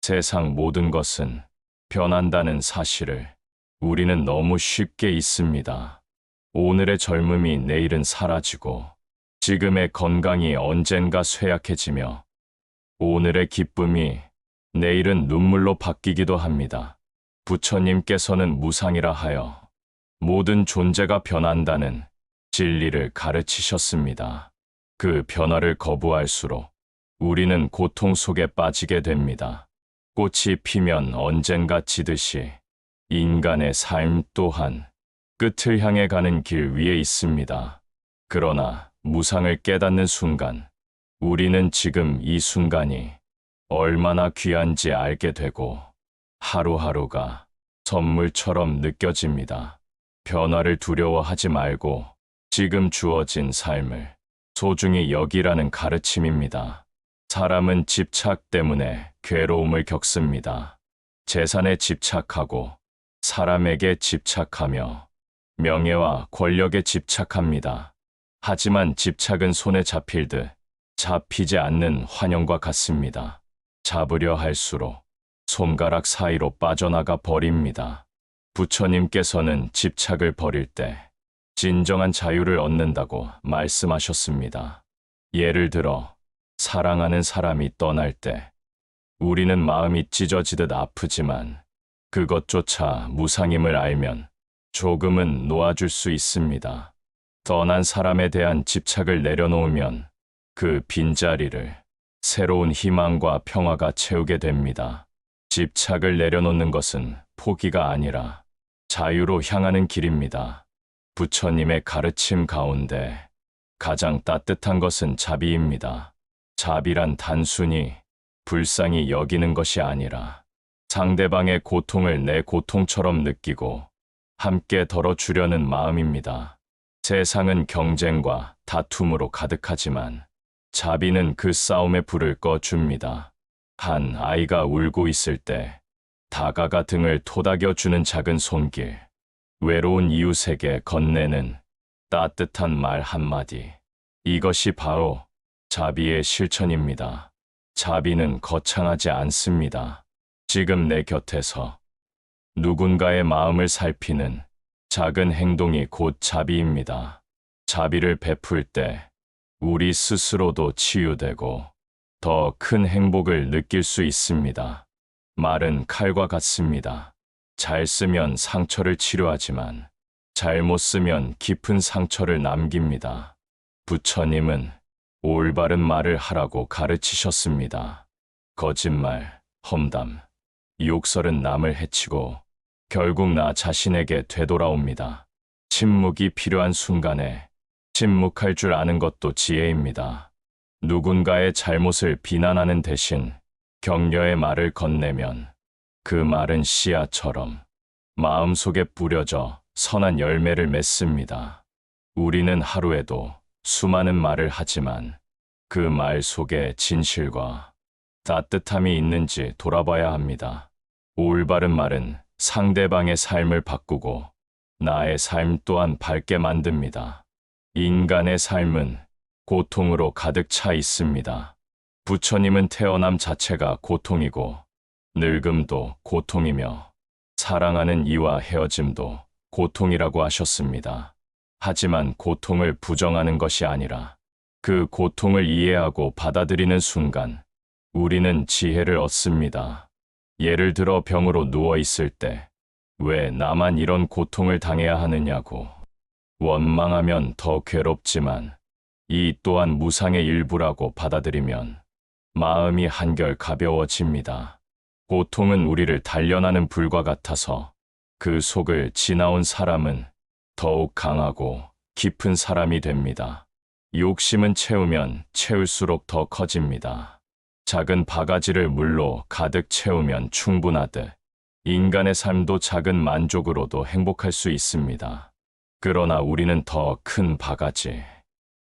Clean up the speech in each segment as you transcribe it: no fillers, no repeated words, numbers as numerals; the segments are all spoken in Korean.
세상 모든 것은 변한다는 사실을 우리는 너무 쉽게 잊습니다. 오늘의 젊음이 내일은 사라지고 지금의 건강이 언젠가 쇠약해지며 오늘의 기쁨이 내일은 눈물로 바뀌기도 합니다. 부처님께서는 무상이라 하여 모든 존재가 변한다는 진리를 가르치셨습니다. 그 변화를 거부할수록 우리는 고통 속에 빠지게 됩니다. 꽃이 피면 언젠가 지듯이 인간의 삶 또한 끝을 향해 가는 길 위에 있습니다. 그러나 무상을 깨닫는 순간 우리는 지금 이 순간이 얼마나 귀한지 알게 되고 하루하루가 선물처럼 느껴집니다. 변화를 두려워하지 말고 지금 주어진 삶을 소중히 여기라는 가르침입니다. 사람은 집착 때문에 괴로움을 겪습니다. 재산에 집착하고 사람에게 집착하며 명예와 권력에 집착합니다. 하지만 집착은 손에 잡힐 듯 잡히지 않는 환영과 같습니다. 잡으려 할수록 손가락 사이로 빠져나가 버립니다. 부처님께서는 집착을 버릴 때 진정한 자유를 얻는다고 말씀하셨습니다. 예를 들어 사랑하는 사람이 떠날 때 우리는 마음이 찢어지듯 아프지만 그것조차 무상임을 알면 조금은 놓아줄 수 있습니다. 떠난 사람에 대한 집착을 내려놓으면 그 빈자리를 새로운 희망과 평화가 채우게 됩니다. 집착을 내려놓는 것은 포기가 아니라 자유로 향하는 길입니다. 부처님의 가르침 가운데 가장 따뜻한 것은 자비입니다. 자비란 단순히 불쌍히 여기는 것이 아니라 상대방의 고통을 내 고통처럼 느끼고 함께 덜어주려는 마음입니다. 세상은 경쟁과 다툼으로 가득하지만 자비는 그 싸움의 불을 꺼줍니다. 한 아이가 울고 있을 때 다가가 등을 토닥여주는 작은 손길, 외로운 이웃에게 건네는 따뜻한 말 한마디, 이것이 바로 자비의 실천입니다. 자비는 거창하지 않습니다. 지금 내 곁에서 누군가의 마음을 살피는 작은 행동이 곧 자비입니다. 자비를 베풀 때 우리 스스로도 치유되고 더 큰 행복을 느낄 수 있습니다. 말은 칼과 같습니다. 잘 쓰면 상처를 치료하지만 잘못 쓰면 깊은 상처를 남깁니다. 부처님은 올바른 말을 하라고 가르치셨습니다. 거짓말, 험담, 욕설은 남을 해치고 결국 나 자신에게 되돌아옵니다. 침묵이 필요한 순간에 침묵할 줄 아는 것도 지혜입니다. 누군가의 잘못을 비난하는 대신 격려의 말을 건네면 그 말은 씨앗처럼 마음속에 뿌려져 선한 열매를 맺습니다. 우리는 하루에도 수많은 말을 하지만 그 말 속에 진실과 따뜻함이 있는지 돌아봐야 합니다. 올바른 말은 상대방의 삶을 바꾸고 나의 삶 또한 밝게 만듭니다. 인간의 삶은 고통으로 가득 차 있습니다. 부처님은 태어남 자체가 고통이고 늙음도 고통이며 사랑하는 이와 헤어짐도 고통이라고 하셨습니다. 하지만 고통을 부정하는 것이 아니라 그 고통을 이해하고 받아들이는 순간 우리는 지혜를 얻습니다. 예를 들어 병으로 누워 있을 때 왜 나만 이런 고통을 당해야 하느냐고 원망하면 더 괴롭지만 이 또한 무상의 일부라고 받아들이면 마음이 한결 가벼워집니다. 고통은 우리를 단련하는 불과 같아서 그 속을 지나온 사람은 더욱 강하고 깊은 사람이 됩니다. 욕심은 채우면 채울수록 더 커집니다. 작은 바가지를 물로 가득 채우면 충분하듯 인간의 삶도 작은 만족으로도 행복할 수 있습니다. 그러나 우리는 더 큰 바가지,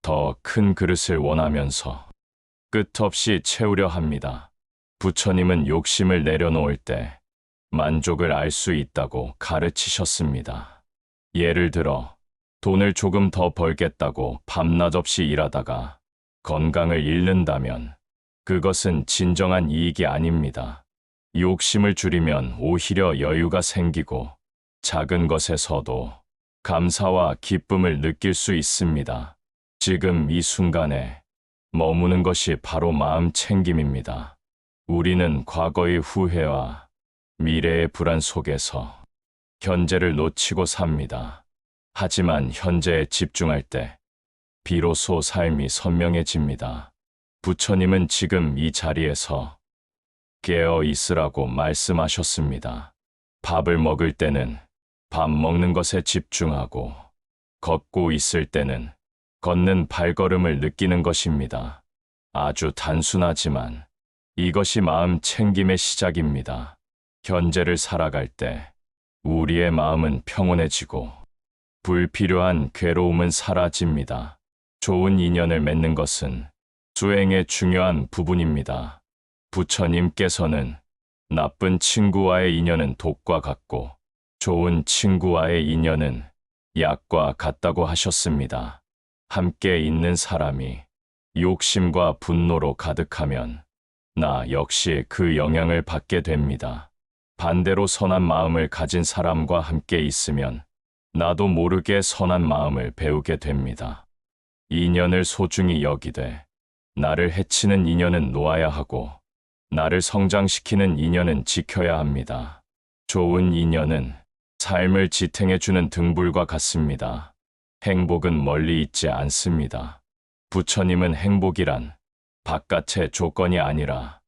더 큰 그릇을 원하면서 끝없이 채우려 합니다. 부처님은 욕심을 내려놓을 때 만족을 알 수 있다고 가르치셨습니다. 예를 들어 돈을 조금 더 벌겠다고 밤낮 없이 일하다가 건강을 잃는다면 그것은 진정한 이익이 아닙니다. 욕심을 줄이면 오히려 여유가 생기고 작은 것에서도 감사와 기쁨을 느낄 수 있습니다. 지금 이 순간에 머무는 것이 바로 마음 챙김입니다. 우리는 과거의 후회와 미래의 불안 속에서 현재를 놓치고 삽니다. 하지만 현재에 집중할 때 비로소 삶이 선명해집니다. 부처님은 지금 이 자리에서 깨어 있으라고 말씀하셨습니다. 밥을 먹을 때는 밥 먹는 것에 집중하고 걷고 있을 때는 걷는 발걸음을 느끼는 것입니다. 아주 단순하지만 이것이 마음 챙김의 시작입니다. 현재를 살아갈 때 우리의 마음은 평온해지고 불필요한 괴로움은 사라집니다. 좋은 인연을 맺는 것은 수행의 중요한 부분입니다. 부처님께서는 나쁜 친구와의 인연은 독과 같고 좋은 친구와의 인연은 약과 같다고 하셨습니다. 함께 있는 사람이 욕심과 분노로 가득하면 나 역시 그 영향을 받게 됩니다. 반대로 선한 마음을 가진 사람과 함께 있으면 나도 모르게 선한 마음을 배우게 됩니다. 인연을 소중히 여기되 나를 해치는 인연은 놓아야 하고 나를 성장시키는 인연은 지켜야 합니다. 좋은 인연은 삶을 지탱해주는 등불과 같습니다. 행복은 멀리 있지 않습니다. 부처님은 행복이란 바깥의 조건이 아니라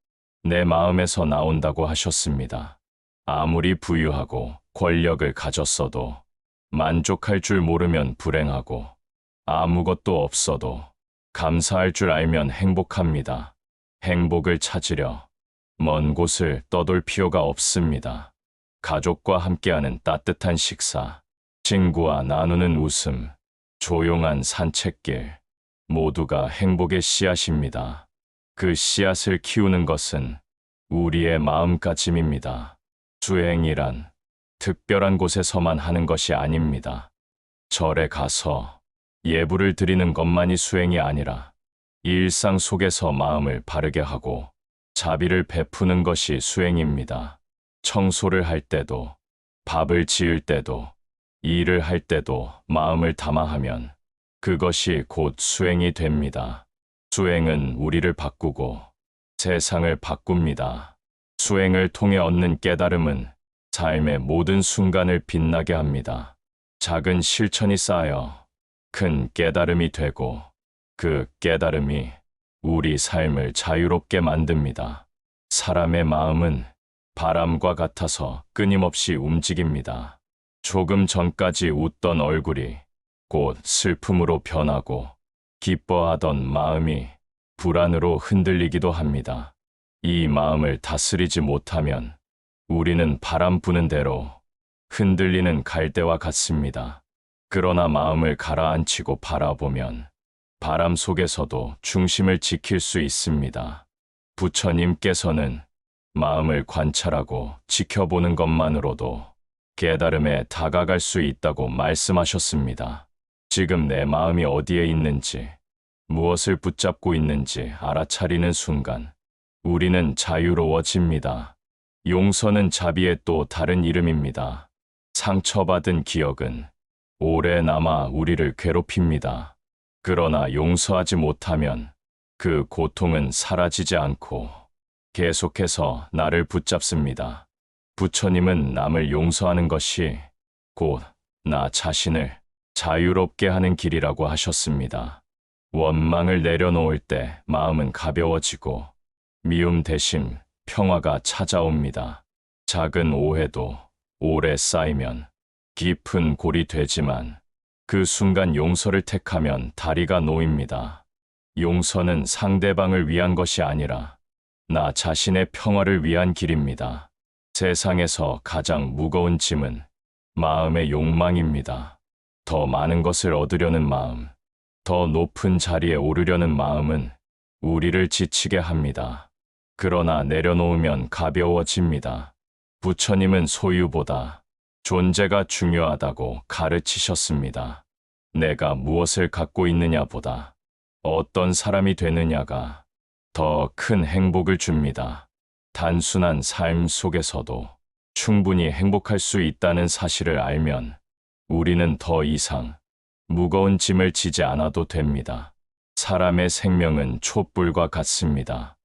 내 마음에서 나온다고 하셨습니다. 아무리 부유하고 권력을 가졌어도 만족할 줄 모르면 불행하고 아무것도 없어도 감사할 줄 알면 행복합니다. 행복을 찾으려 먼 곳을 떠돌 필요가 없습니다. 가족과 함께하는 따뜻한 식사, 친구와 나누는 웃음, 조용한 산책길, 모두가 행복의 씨앗입니다. 그 씨앗을 키우는 것은 우리의 마음가짐입니다. 수행이란 특별한 곳에서만 하는 것이 아닙니다. 절에 가서 예불을 드리는 것만이 수행이 아니라 일상 속에서 마음을 바르게 하고 자비를 베푸는 것이 수행입니다. 청소를 할 때도, 밥을 지을 때도, 일을 할 때도 마음을 담아하면 그것이 곧 수행이 됩니다. 수행은 우리를 바꾸고 세상을 바꿉니다. 수행을 통해 얻는 깨달음은 삶의 모든 순간을 빛나게 합니다. 작은 실천이 쌓여 큰 깨달음이 되고 그 깨달음이 우리 삶을 자유롭게 만듭니다. 사람의 마음은 바람과 같아서 끊임없이 움직입니다. 조금 전까지 웃던 얼굴이 곧 슬픔으로 변하고 기뻐하던 마음이 불안으로 흔들리기도 합니다. 이 마음을 다스리지 못하면 우리는 바람 부는 대로 흔들리는 갈대와 같습니다. 그러나 마음을 가라앉히고 바라보면 바람 속에서도 중심을 지킬 수 있습니다. 부처님께서는 마음을 관찰하고 지켜보는 것만으로도 깨달음에 다가갈 수 있다고 말씀하셨습니다. 지금 내 마음이 어디에 있는지, 무엇을 붙잡고 있는지 알아차리는 순간 우리는 자유로워집니다. 용서는 자비의 또 다른 이름입니다. 상처받은 기억은 오래 남아 우리를 괴롭힙니다. 그러나 용서하지 못하면 그 고통은 사라지지 않고 계속해서 나를 붙잡습니다. 부처님은 남을 용서하는 것이 곧 나 자신을 자유롭게 하는 길이라고 하셨습니다. 원망을 내려놓을 때 마음은 가벼워지고 미움 대신 평화가 찾아옵니다. 작은 오해도 오래 쌓이면 깊은 골이 되지만 그 순간 용서를 택하면 다리가 놓입니다. 용서는 상대방을 위한 것이 아니라 나 자신의 평화를 위한 길입니다. 세상에서 가장 무거운 짐은 마음의 욕망입니다. 더 많은 것을 얻으려는 마음, 더 높은 자리에 오르려는 마음은 우리를 지치게 합니다. 그러나 내려놓으면 가벼워집니다. 부처님은 소유보다 존재가 중요하다고 가르치셨습니다. 내가 무엇을 갖고 있느냐보다 어떤 사람이 되느냐가 더 큰 행복을 줍니다. 단순한 삶 속에서도 충분히 행복할 수 있다는 사실을 알면 우리는 더 이상 무거운 짐을 지지 않아도 됩니다. 사람의 생명은 촛불과 같습니다.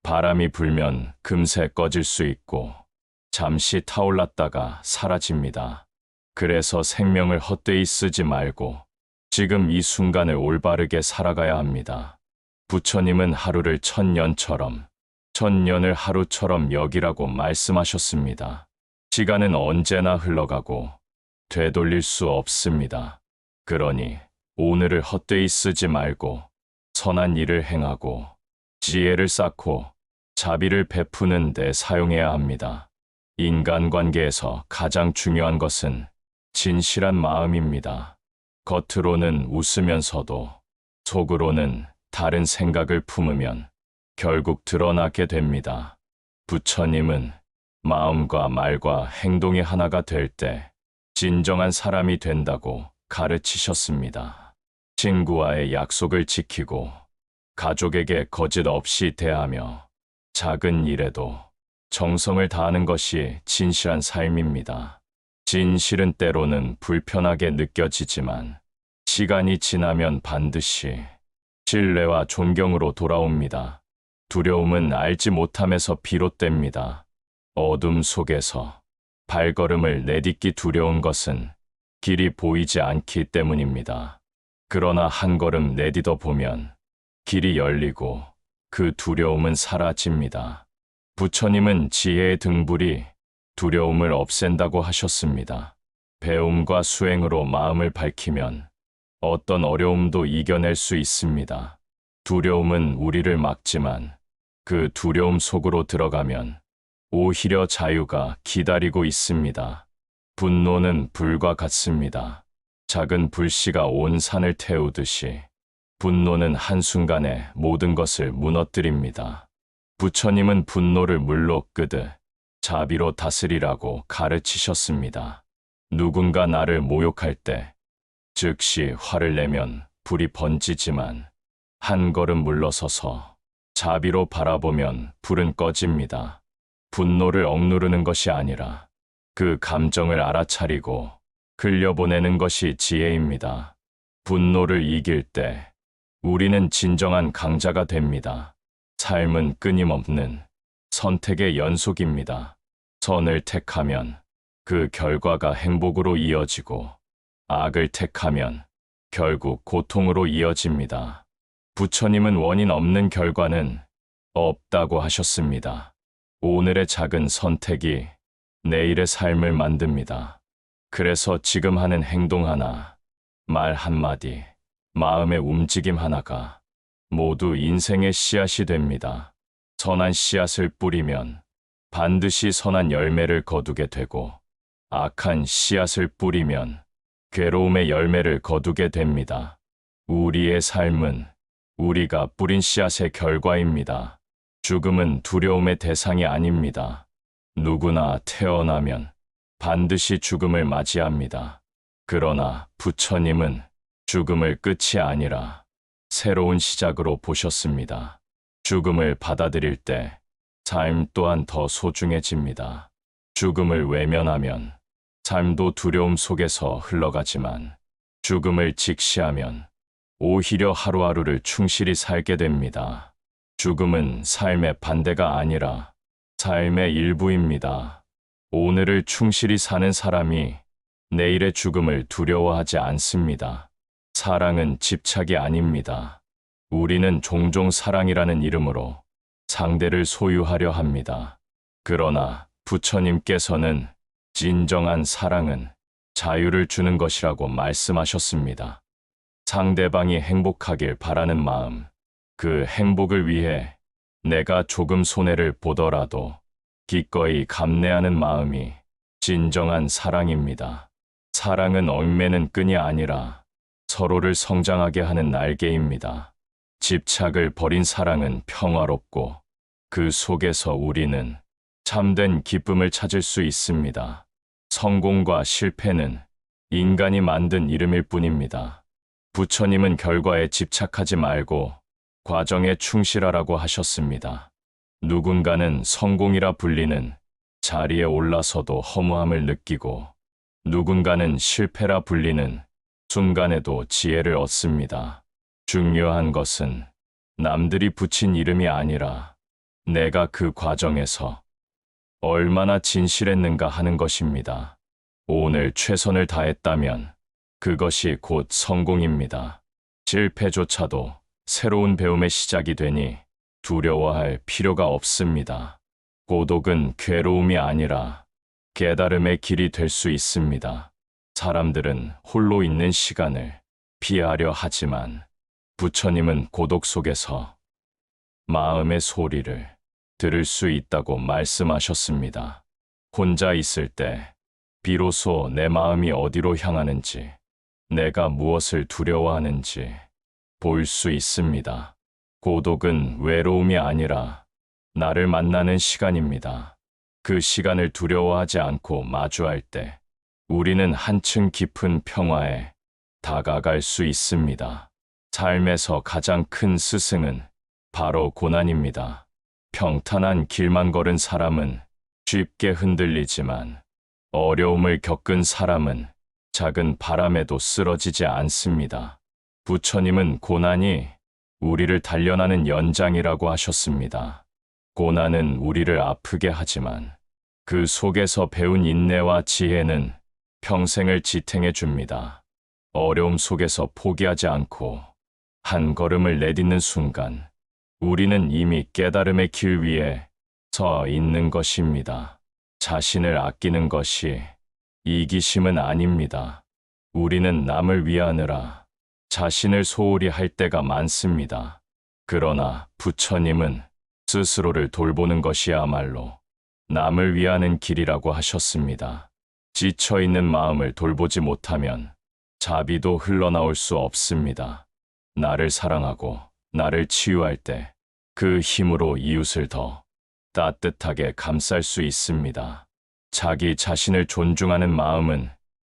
바람이 불면 금세 꺼질 수 있고 잠시 타올랐다가 사라집니다. 그래서 생명을 헛되이 쓰지 말고 지금 이 순간을 올바르게 살아가야 합니다. 부처님은 하루를 천년처럼, 천년을 하루처럼 여기라고 말씀하셨습니다. 시간은 언제나 흘러가고 되돌릴 수 없습니다. 그러니 오늘을 헛되이 쓰지 말고 선한 일을 행하고 지혜를 쌓고 자비를 베푸는 데 사용해야 합니다. 인간관계에서 가장 중요한 것은 진실한 마음입니다. 겉으로는 웃으면서도 속으로는 다른 생각을 품으면 결국 드러나게 됩니다. 부처님은 마음과 말과 행동이 하나가 될 때 진정한 사람이 된다고 가르치셨습니다. 친구와의 약속을 지키고 가족에게 거짓 없이 대하며 작은 일에도 정성을 다하는 것이 진실한 삶입니다. 진실은 때로는 불편하게 느껴지지만 시간이 지나면 반드시 신뢰와 존경으로 돌아옵니다. 두려움은 알지 못함에서 비롯됩니다. 어둠 속에서 발걸음을 내딛기 두려운 것은 길이 보이지 않기 때문입니다. 그러나 한 걸음 내딛어 보면 길이 열리고 그 두려움은 사라집니다. 부처님은 지혜의 등불이 두려움을 없앤다고 하셨습니다. 배움과 수행으로 마음을 밝히면 어떤 어려움도 이겨낼 수 있습니다. 두려움은 우리를 막지만 그 두려움 속으로 들어가면 오히려 자유가 기다리고 있습니다. 분노는 불과 같습니다. 작은 불씨가 온 산을 태우듯이 분노는 한순간에 모든 것을 무너뜨립니다. 부처님은 분노를 물로 끄듯 자비로 다스리라고 가르치셨습니다. 누군가 나를 모욕할 때 즉시 화를 내면 불이 번지지만 한 걸음 물러서서 자비로 바라보면 불은 꺼집니다. 분노를 억누르는 것이 아니라 그 감정을 알아차리고 흘려보내는 것이 지혜입니다. 분노를 이길 때 우리는 진정한 강자가 됩니다. 삶은 끊임없는 선택의 연속입니다. 선을 택하면 그 결과가 행복으로 이어지고 악을 택하면 결국 고통으로 이어집니다. 부처님은 원인 없는 결과는 없다고 하셨습니다. 오늘의 작은 선택이 내일의 삶을 만듭니다. 그래서 지금 하는 행동 하나, 말 한마디, 마음의 움직임 하나가 모두 인생의 씨앗이 됩니다. 선한 씨앗을 뿌리면 반드시 선한 열매를 거두게 되고 악한 씨앗을 뿌리면 괴로움의 열매를 거두게 됩니다. 우리의 삶은 우리가 뿌린 씨앗의 결과입니다. 죽음은 두려움의 대상이 아닙니다. 누구나 태어나면 반드시 죽음을 맞이합니다. 그러나 부처님은 죽음을 끝이 아니라 새로운 시작으로 보셨습니다. 죽음을 받아들일 때 삶 또한 더 소중해집니다. 죽음을 외면하면 삶도 두려움 속에서 흘러가지만 죽음을 직시하면 오히려 하루하루를 충실히 살게 됩니다. 죽음은 삶의 반대가 아니라 삶의 일부입니다. 오늘을 충실히 사는 사람이 내일의 죽음을 두려워하지 않습니다. 사랑은 집착이 아닙니다. 우리는 종종 사랑이라는 이름으로 상대를 소유하려 합니다. 그러나 부처님께서는 진정한 사랑은 자유를 주는 것이라고 말씀하셨습니다. 상대방이 행복하길 바라는 마음, 그 행복을 위해 내가 조금 손해를 보더라도 기꺼이 감내하는 마음이 진정한 사랑입니다. 사랑은 얽매는 끈이 아니라 서로를 성장하게 하는 날개입니다. 집착을 버린 사랑은 평화롭고 그 속에서 우리는 참된 기쁨을 찾을 수 있습니다. 성공과 실패는 인간이 만든 이름일 뿐입니다. 부처님은 결과에 집착하지 말고 과정에 충실하라고 하셨습니다. 누군가는 성공이라 불리는 자리에 올라서도 허무함을 느끼고 누군가는 실패라 불리는 순간에도 지혜를 얻습니다. 중요한 것은 남들이 붙인 이름이 아니라 내가 그 과정에서 얼마나 진실했는가 하는 것입니다. 오늘 최선을 다했다면 그것이 곧 성공입니다. 실패조차도 새로운 배움의 시작이 되니 두려워할 필요가 없습니다. 고독은 괴로움이 아니라 깨달음의 길이 될 수 있습니다. 사람들은 홀로 있는 시간을 피하려 하지만 부처님은 고독 속에서 마음의 소리를 들을 수 있다고 말씀하셨습니다. 혼자 있을 때 비로소 내 마음이 어디로 향하는지, 내가 무엇을 두려워하는지 볼 수 있습니다. 고독은 외로움이 아니라 나를 만나는 시간입니다. 그 시간을 두려워하지 않고 마주할 때 우리는 한층 깊은 평화에 다가갈 수 있습니다. 삶에서 가장 큰 스승은 바로 고난입니다. 평탄한 길만 걸은 사람은 쉽게 흔들리지만 어려움을 겪은 사람은 작은 바람에도 쓰러지지 않습니다. 부처님은 고난이 우리를 단련하는 연장이라고 하셨습니다. 고난은 우리를 아프게 하지만 그 속에서 배운 인내와 지혜는 평생을 지탱해 줍니다. 어려움 속에서 포기하지 않고 한 걸음을 내딛는 순간 우리는 이미 깨달음의 길 위에 서 있는 것입니다. 자신을 아끼는 것이 이기심은 아닙니다. 우리는 남을 위하느라 자신을 소홀히 할 때가 많습니다. 그러나 부처님은 스스로를 돌보는 것이야말로 남을 위하는 길이라고 하셨습니다. 지쳐있는 마음을 돌보지 못하면 자비도 흘러나올 수 없습니다. 나를 사랑하고 나를 치유할 때 그 힘으로 이웃을 더 따뜻하게 감쌀 수 있습니다. 자기 자신을 존중하는 마음은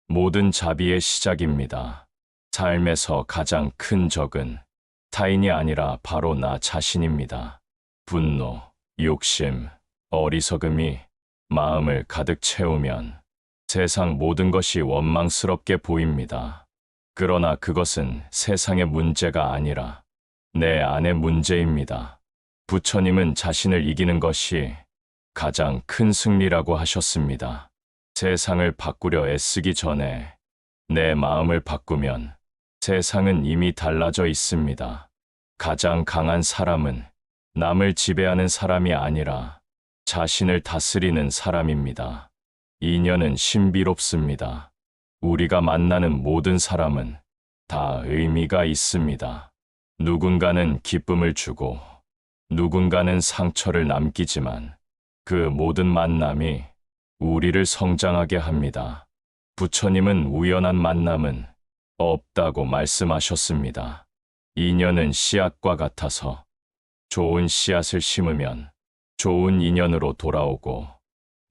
모든 자비의 시작입니다. 삶에서 가장 큰 적은 타인이 아니라 바로 나 자신입니다. 분노, 욕심, 어리석음이 마음을 가득 채우면 세상 모든 것이 원망스럽게 보입니다. 그러나 그것은 세상의 문제가 아니라 내 안의 문제입니다. 부처님은 자신을 이기는 것이 가장 큰 승리라고 하셨습니다. 세상을 바꾸려 애쓰기 전에 내 마음을 바꾸면 세상은 이미 달라져 있습니다. 가장 강한 사람은 남을 지배하는 사람이 아니라 자신을 다스리는 사람입니다. 인연은 신비롭습니다. 우리가 만나는 모든 사람은 다 의미가 있습니다. 누군가는 기쁨을 주고 누군가는 상처를 남기지만 그 모든 만남이 우리를 성장하게 합니다. 부처님은 우연한 만남은 없다고 말씀하셨습니다. 인연은 씨앗과 같아서 좋은 씨앗을 심으면 좋은 인연으로 돌아오고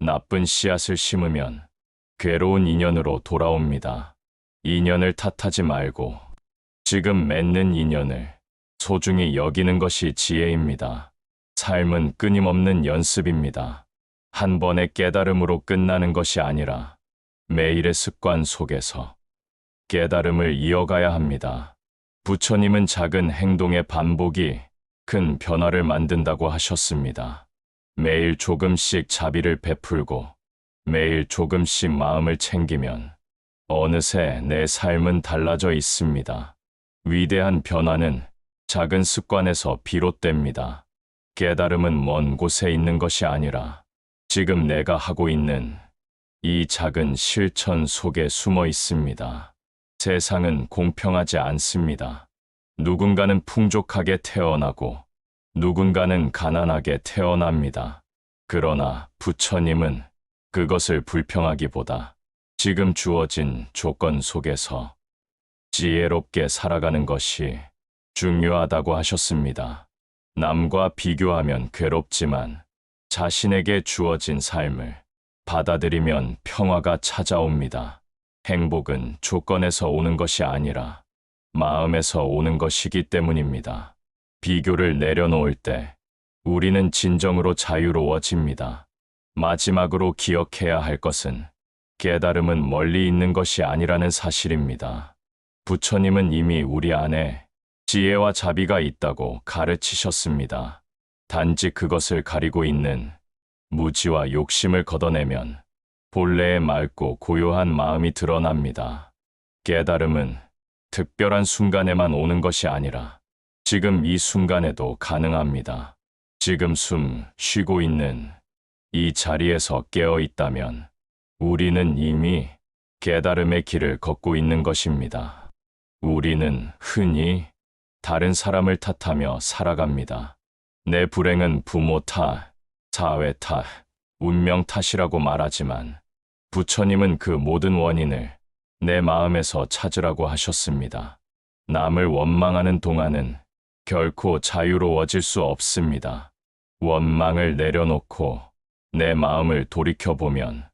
나쁜 씨앗을 심으면 괴로운 인연으로 돌아옵니다. 인연을 탓하지 말고 지금 맺는 인연을 소중히 여기는 것이 지혜입니다. 삶은 끊임없는 연습입니다. 한 번의 깨달음으로 끝나는 것이 아니라 매일의 습관 속에서 깨달음을 이어가야 합니다. 부처님은 작은 행동의 반복이 큰 변화를 만든다고 하셨습니다. 매일 조금씩 자비를 베풀고 매일 조금씩 마음을 챙기면 어느새 내 삶은 달라져 있습니다. 위대한 변화는 작은 습관에서 비롯됩니다. 깨달음은 먼 곳에 있는 것이 아니라 지금 내가 하고 있는 이 작은 실천 속에 숨어 있습니다. 세상은 공평하지 않습니다. 누군가는 풍족하게 태어나고 누군가는 가난하게 태어납니다. 그러나 부처님은 그것을 불평하기보다 지금 주어진 조건 속에서 지혜롭게 살아가는 것이 중요하다고 하셨습니다. 남과 비교하면 괴롭지만 자신에게 주어진 삶을 받아들이면 평화가 찾아옵니다. 행복은 조건에서 오는 것이 아니라 마음에서 오는 것이기 때문입니다. 비교를 내려놓을 때 우리는 진정으로 자유로워집니다. 마지막으로 기억해야 할 것은 깨달음은 멀리 있는 것이 아니라는 사실입니다. 부처님은 이미 우리 안에 지혜와 자비가 있다고 가르치셨습니다. 단지 그것을 가리고 있는 무지와 욕심을 걷어내면 본래의 맑고 고요한 마음이 드러납니다. 깨달음은 특별한 순간에만 오는 것이 아니라 지금 이 순간에도 가능합니다. 지금 숨 쉬고 있는 이 자리에서 깨어 있다면 우리는 이미 깨달음의 길을 걷고 있는 것입니다. 우리는 흔히 다른 사람을 탓하며 살아갑니다. 내 불행은 부모 탓, 사회 탓, 운명 탓이라고 말하지만 부처님은 그 모든 원인을 내 마음에서 찾으라고 하셨습니다. 남을 원망하는 동안은 결코 자유로워질 수 없습니다. 원망을 내려놓고 내 마음을 돌이켜보면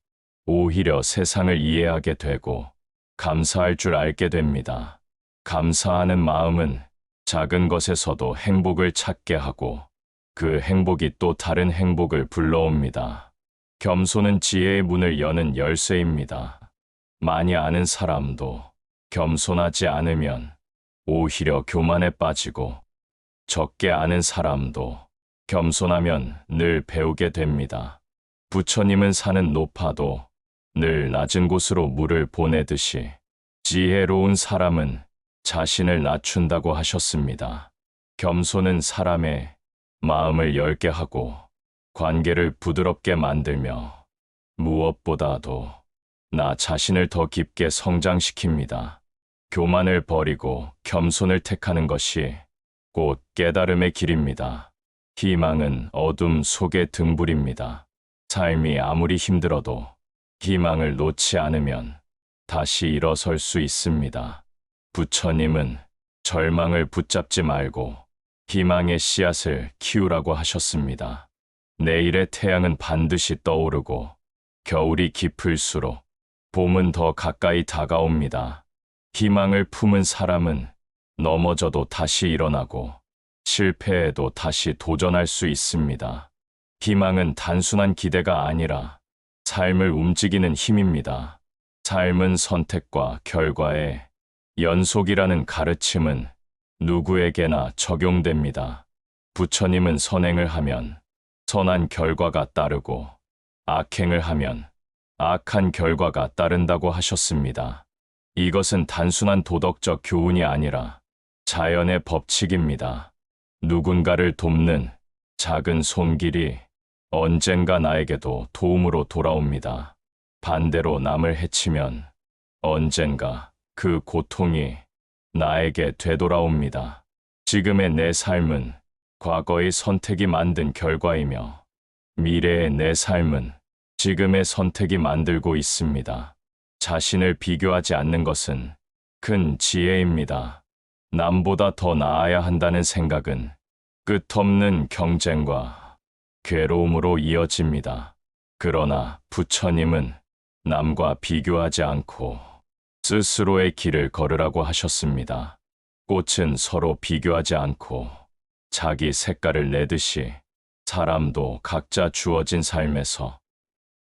오히려 세상을 이해하게 되고 감사할 줄 알게 됩니다. 감사하는 마음은 작은 것에서도 행복을 찾게 하고 그 행복이 또 다른 행복을 불러옵니다. 겸손은 지혜의 문을 여는 열쇠입니다. 많이 아는 사람도 겸손하지 않으면 오히려 교만에 빠지고 적게 아는 사람도 겸손하면 늘 배우게 됩니다. 부처님은 산은 높아도 늘 낮은 곳으로 물을 보내듯이 지혜로운 사람은 자신을 낮춘다고 하셨습니다. 겸손은 사람의 마음을 열게 하고 관계를 부드럽게 만들며 무엇보다도 나 자신을 더 깊게 성장시킵니다. 교만을 버리고 겸손을 택하는 것이 곧 깨달음의 길입니다. 희망은 어둠 속의 등불입니다. 삶이 아무리 힘들어도 희망을 놓지 않으면 다시 일어설 수 있습니다. 부처님은 절망을 붙잡지 말고 희망의 씨앗을 키우라고 하셨습니다. 내일의 태양은 반드시 떠오르고 겨울이 깊을수록 봄은 더 가까이 다가옵니다. 희망을 품은 사람은 넘어져도 다시 일어나고 실패해도 다시 도전할 수 있습니다. 희망은 단순한 기대가 아니라 삶을 움직이는 힘입니다. 삶은 선택과 결과의 연속이라는 가르침은 누구에게나 적용됩니다. 부처님은 선행을 하면 선한 결과가 따르고 악행을 하면 악한 결과가 따른다고 하셨습니다. 이것은 단순한 도덕적 교훈이 아니라 자연의 법칙입니다. 누군가를 돕는 작은 손길이 언젠가 나에게도 도움으로 돌아옵니다. 반대로 남을 해치면 언젠가 그 고통이 나에게 되돌아옵니다. 지금의 내 삶은 과거의 선택이 만든 결과이며 미래의 내 삶은 지금의 선택이 만들고 있습니다. 자신을 비교하지 않는 것은 큰 지혜입니다. 남보다 더 나아야 한다는 생각은 끝없는 경쟁과 괴로움으로 이어집니다. 그러나 부처님은 남과 비교하지 않고 스스로의 길을 걸으라고 하셨습니다. 꽃은 서로 비교하지 않고 자기 색깔을 내듯이 사람도 각자 주어진 삶에서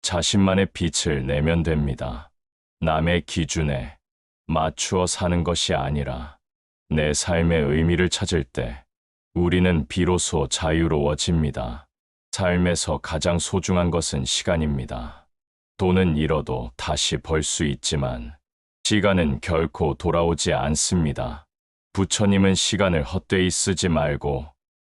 자신만의 빛을 내면 됩니다. 남의 기준에 맞추어 사는 것이 아니라 내 삶의 의미를 찾을 때 우리는 비로소 자유로워집니다. 삶에서 가장 소중한 것은 시간입니다. 돈은 잃어도 다시 벌 수 있지만 시간은 결코 돌아오지 않습니다. 부처님은 시간을 헛되이 쓰지 말고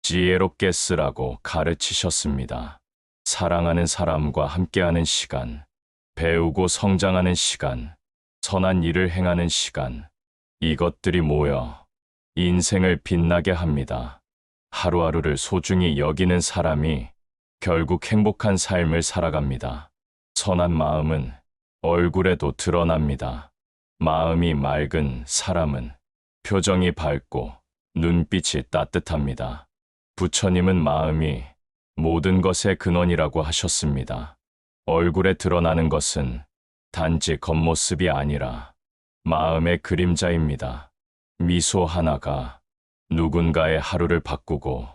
지혜롭게 쓰라고 가르치셨습니다. 사랑하는 사람과 함께하는 시간, 배우고 성장하는 시간, 선한 일을 행하는 시간, 이것들이 모여 인생을 빛나게 합니다. 하루하루를 소중히 여기는 사람이 결국 행복한 삶을 살아갑니다. 선한 마음은 얼굴에도 드러납니다. 마음이 맑은 사람은 표정이 밝고 눈빛이 따뜻합니다. 부처님은 마음이 모든 것의 근원이라고 하셨습니다. 얼굴에 드러나는 것은 단지 겉모습이 아니라 마음의 그림자입니다. 미소 하나가 누군가의 하루를 바꾸고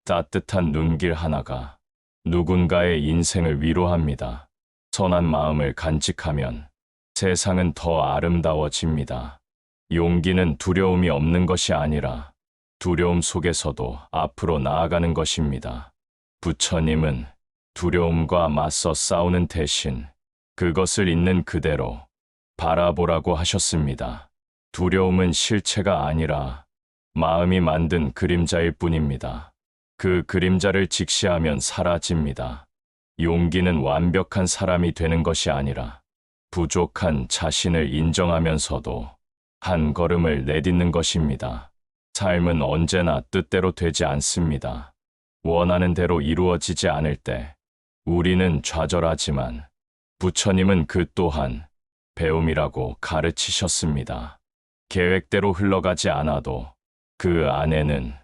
따뜻한 눈길 하나가 누군가의 인생을 위로합니다. 선한 마음을 간직하면 세상은 더 아름다워집니다. 용기는 두려움이 없는 것이 아니라 두려움 속에서도 앞으로 나아가는 것입니다. 부처님은 두려움과 맞서 싸우는 대신 그것을 있는 그대로 바라보라고 하셨습니다. 두려움은 실체가 아니라 마음이 만든 그림자일 뿐입니다. 그 그림자를 직시하면 사라집니다. 용기는 완벽한 사람이 되는 것이 아니라 부족한 자신을 인정하면서도 한 걸음을 내딛는 것입니다. 삶은 언제나 뜻대로 되지 않습니다. 원하는 대로 이루어지지 않을 때 우리는 좌절하지만 부처님은 그 또한 배움이라고 가르치셨습니다. 계획대로 흘러가지 않아도 그 안에는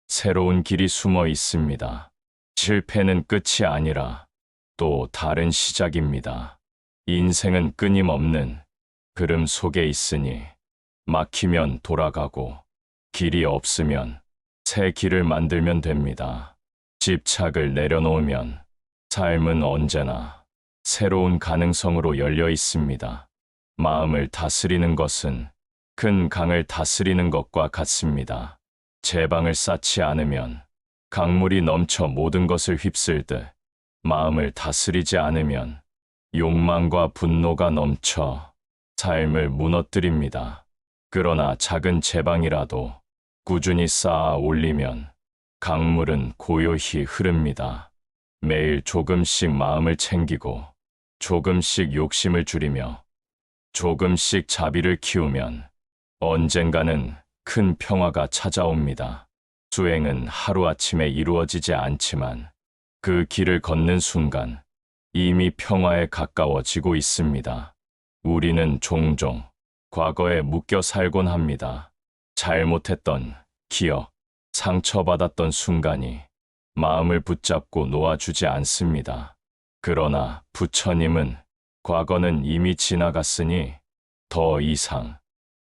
새로운 길이 숨어 있습니다. 실패는 끝이 아니라 또 다른 시작입니다. 인생은 끊임없는 흐름 속에 있으니 막히면 돌아가고 길이 없으면 새 길을 만들면 됩니다. 집착을 내려놓으면 삶은 언제나 새로운 가능성으로 열려 있습니다. 마음을 다스리는 것은 큰 강을 다스리는 것과 같습니다. 제방을 쌓지 않으면 강물이 넘쳐 모든 것을 휩쓸듯 마음을 다스리지 않으면 욕망과 분노가 넘쳐 삶을 무너뜨립니다. 그러나 작은 제방이라도 꾸준히 쌓아 올리면 강물은 고요히 흐릅니다. 매일 조금씩 마음을 챙기고 조금씩 욕심을 줄이며 조금씩 자비를 키우면 언젠가는 큰 평화가 찾아옵니다. 수행은 하루아침에 이루어지지 않지만 그 길을 걷는 순간 이미 평화에 가까워지고 있습니다. 우리는 종종 과거에 묶여 살곤 합니다. 잘못했던 기억, 상처받았던 순간이 마음을 붙잡고 놓아주지 않습니다. 그러나 부처님은 과거는 이미 지나갔으니 더 이상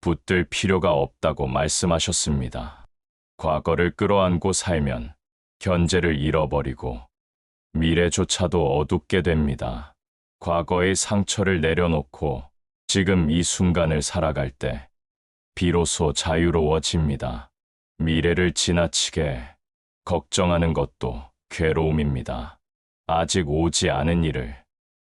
붙들 필요가 없다고 말씀하셨습니다. 과거를 끌어안고 살면 현재를 잃어버리고 미래조차도 어둡게 됩니다. 과거의 상처를 내려놓고 지금 이 순간을 살아갈 때 비로소 자유로워집니다. 미래를 지나치게 걱정하는 것도 괴로움입니다. 아직 오지 않은 일을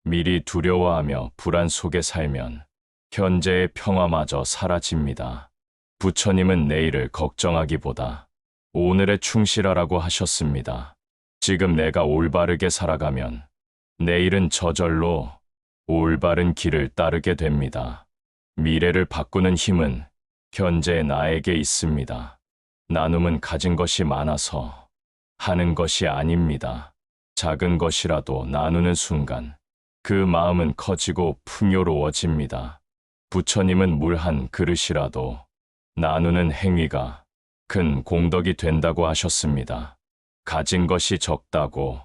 미리 두려워하며 불안 속에 살면 현재의 평화마저 사라집니다. 부처님은 내일을 걱정하기보다 오늘에 충실하라고 하셨습니다. 지금 내가 올바르게 살아가면 내일은 저절로 올바른 길을 따르게 됩니다. 미래를 바꾸는 힘은 현재 나에게 있습니다. 나눔은 가진 것이 많아서 하는 것이 아닙니다. 작은 것이라도 나누는 순간 그 마음은 커지고 풍요로워집니다. 부처님은 물 한 그릇이라도 나누는 행위가 큰 공덕이 된다고 하셨습니다. 가진 것이 적다고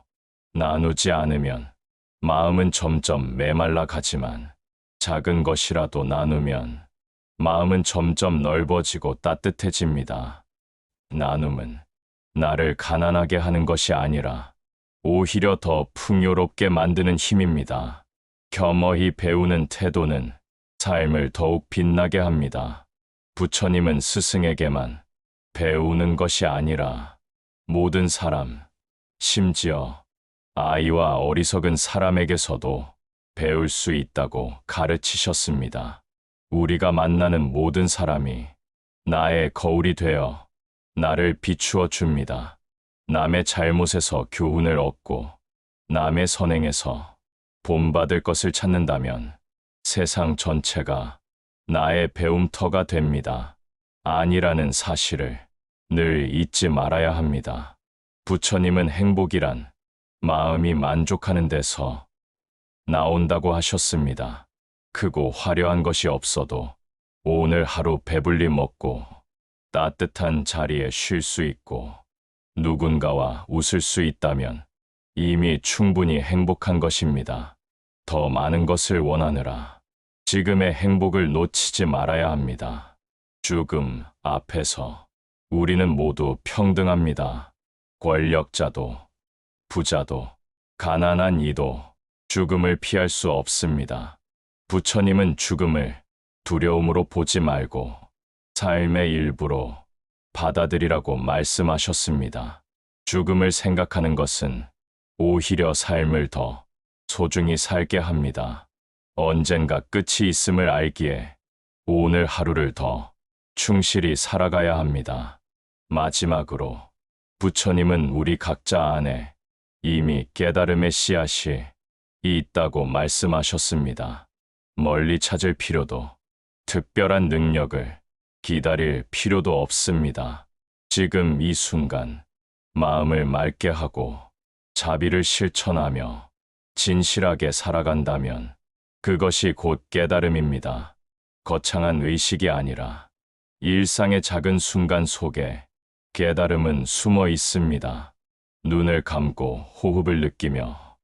나누지 않으면 마음은 점점 메말라 가지만 작은 것이라도 나누면 마음은 점점 넓어지고 따뜻해집니다. 나눔은 나를 가난하게 하는 것이 아니라 오히려 더 풍요롭게 만드는 힘입니다. 겸허히 배우는 태도는 삶을 더욱 빛나게 합니다. 부처님은 스승에게만 배우는 것이 아니라 모든 사람, 심지어 아이와 어리석은 사람에게서도 배울 수 있다고 가르치셨습니다. 우리가 만나는 모든 사람이 나의 거울이 되어 나를 비추어 줍니다. 남의 잘못에서 교훈을 얻고 남의 선행에서 본받을 것을 찾는다면 세상 전체가 나의 배움터가 됩니다. 아니라는 사실을 늘 잊지 말아야 합니다. 부처님은 행복이란 마음이 만족하는 데서 나온다고 하셨습니다. 크고 화려한 것이 없어도 오늘 하루 배불리 먹고 따뜻한 자리에 쉴 수 있고 누군가와 웃을 수 있다면 이미 충분히 행복한 것입니다. 더 많은 것을 원하느라 지금의 행복을 놓치지 말아야 합니다. 죽음 앞에서 우리는 모두 평등합니다. 권력자도, 부자도, 가난한 이도 죽음을 피할 수 없습니다. 부처님은 죽음을 두려움으로 보지 말고 삶의 일부로 받아들이라고 말씀하셨습니다. 죽음을 생각하는 것은 오히려 삶을 더 소중히 살게 합니다. 언젠가 끝이 있음을 알기에 오늘 하루를 더 충실히 살아가야 합니다. 마지막으로 부처님은 우리 각자 안에 이미 깨달음의 씨앗이 있다고 말씀하셨습니다. 멀리 찾을 필요도, 특별한 능력을 기다릴 필요도 없습니다. 지금 이 순간 마음을 맑게 하고 자비를 실천하며 진실하게 살아간다면 그것이 곧 깨달음입니다. 거창한 의식이 아니라 일상의 작은 순간 속에 깨달음은 숨어 있습니다. 눈을 감고 호흡을 느끼며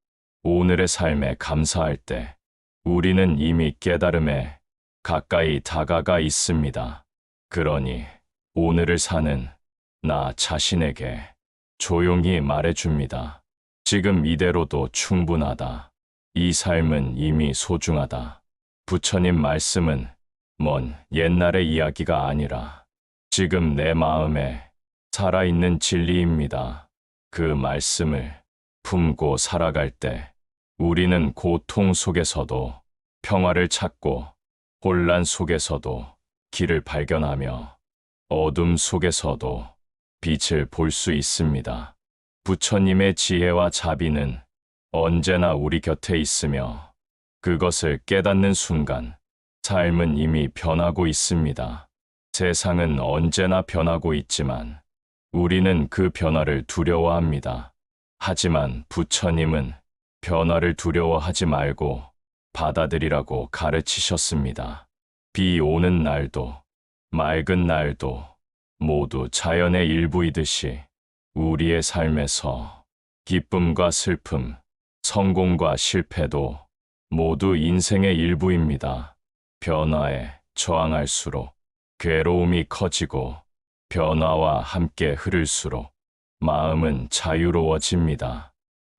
오늘의 삶에 감사할 때 우리는 이미 깨달음에 가까이 다가가 있습니다. 그러니 오늘을 사는 나 자신에게 조용히 말해줍니다. 지금 이대로도 충분하다. 이 삶은 이미 소중하다. 부처님 말씀은 먼 옛날의 이야기가 아니라 지금 내 마음에 살아있는 진리입니다. 그 말씀을 품고 살아갈 때 우리는 고통 속에서도 평화를 찾고 혼란 속에서도 길을 발견하며 어둠 속에서도 빛을 볼 수 있습니다. 부처님의 지혜와 자비는 언제나 우리 곁에 있으며 그것을 깨닫는 순간 삶은 이미 변하고 있습니다. 세상은 언제나 변하고 있지만 우리는 그 변화를 두려워합니다. 하지만 부처님은 변화를 두려워하지 말고 받아들이라고 가르치셨습니다. 비 오는 날도 맑은 날도 모두 자연의 일부이듯이 우리의 삶에서 기쁨과 슬픔, 성공과 실패도 모두 인생의 일부입니다. 변화에 저항할수록 괴로움이 커지고 변화와 함께 흐를수록 마음은 자유로워집니다.